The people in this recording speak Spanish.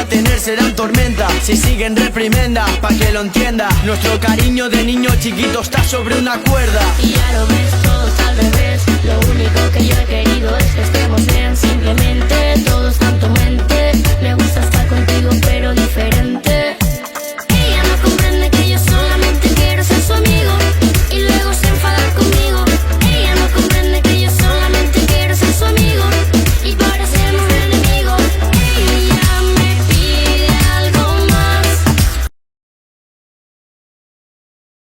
tener serán tormenta si siguen reprimenda, pa' que lo entienda. Nuestro cariño de niño chiquito está sobre una cuerda. Y ya lo ves, todo está al revés. Lo único que yo he querido es que estemos bien. Simplemente todo está en tu mente. Me gusta estar contigo pero diferente.